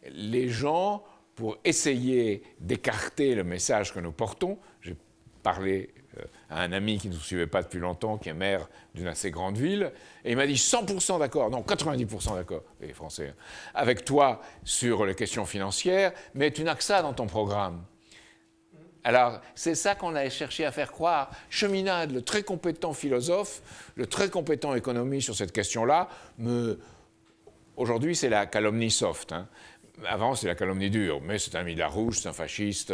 les gens, pour essayer d'écarter le message que nous portons, j'ai parlé à un ami qui ne nous suivait pas depuis longtemps, qui est maire d'une assez grande ville, et il m'a dit 100% d'accord, non 90% d'accord, les Français, hein, avec toi sur les questions financières, mais tu n'as que ça dans ton programme. Alors, c'est ça qu'on a cherché à faire croire. Cheminade, le très compétent philosophe, le très compétent économiste sur cette question-là, aujourd'hui, c'est la calomnie soft. Hein. Avant, c'est la calomnie dure, mais c'est un mis de la rouge, c'est un fasciste,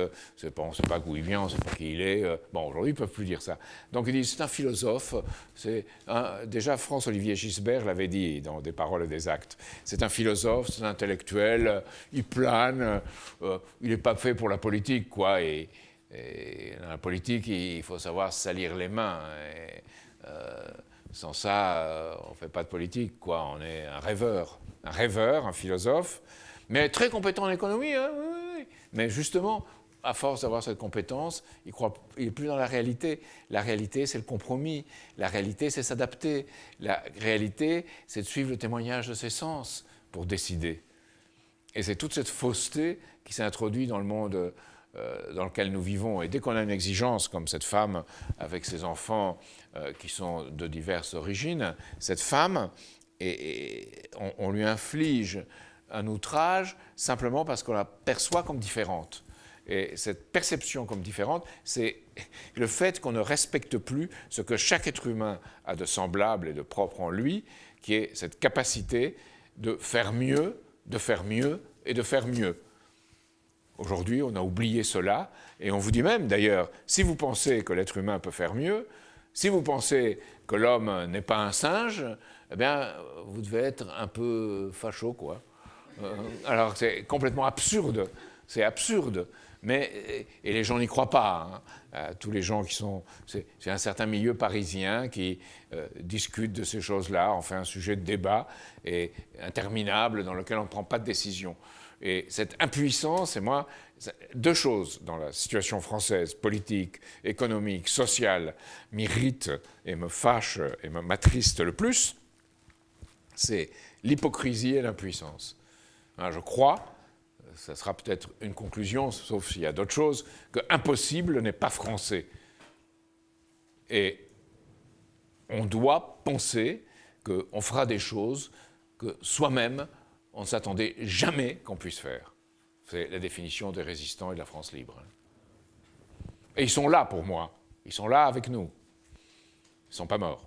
on ne sait pas d'où il vient, on ne sait pas qui il est. Bon, aujourd'hui, ils ne peuvent plus dire ça. Donc, ils disent, c'est un philosophe. Déjà, Franz-Olivier Gisbert l'avait dit dans Des paroles et des actes. C'est un philosophe, c'est un intellectuel, il plane, il n'est pas fait pour la politique, quoi. Et dans la politique, il faut savoir se salir les mains. Sans ça, on ne fait pas de politique, quoi. On est un rêveur, un philosophe, mais très compétent en économie. Hein, oui. Mais justement, à force d'avoir cette compétence, il n'est plus dans la réalité. La réalité, c'est le compromis. La réalité, c'est s'adapter. La réalité, c'est de suivre le témoignage de ses sens pour décider. Et c'est toute cette fausseté qui s'est introduite dans le monde dans lequel nous vivons. Et dès qu'on a une exigence, comme cette femme avec ses enfants qui sont de diverses origines, cette femme, on lui inflige un outrage simplement parce qu'on la perçoit comme différente. Et cette perception comme différente, c'est le fait qu'on ne respecte plus ce que chaque être humain a de semblable et de propre en lui, qui est cette capacité de faire mieux, de faire mieux et de faire mieux. Aujourd'hui, on a oublié cela, et on vous dit même, d'ailleurs, si vous pensez que l'être humain peut faire mieux, si vous pensez que l'homme n'est pas un singe, eh bien, vous devez être un peu facho, quoi. Alors, c'est complètement absurde, c'est absurde, et les gens n'y croient pas. Hein. Tous les gens qui sont... C'est un certain milieu parisien qui discute de ces choses-là, en fait un sujet de débat et interminable dans lequel on ne prend pas de décision. Et cette impuissance, et moi, deux choses dans la situation française, politique, économique, sociale, m'irritent et me fâchent et m'attristent le plus, c'est l'hypocrisie et l'impuissance. Je crois, ça sera peut-être une conclusion, sauf s'il y a d'autres choses, que impossible n'est pas français. Et on doit penser qu'on fera des choses que soi-même, on ne s'attendait jamais qu'on puisse faire. C'est la définition des résistants et de la France libre. Et ils sont là pour moi. Ils sont là avec nous. Ils ne sont pas morts.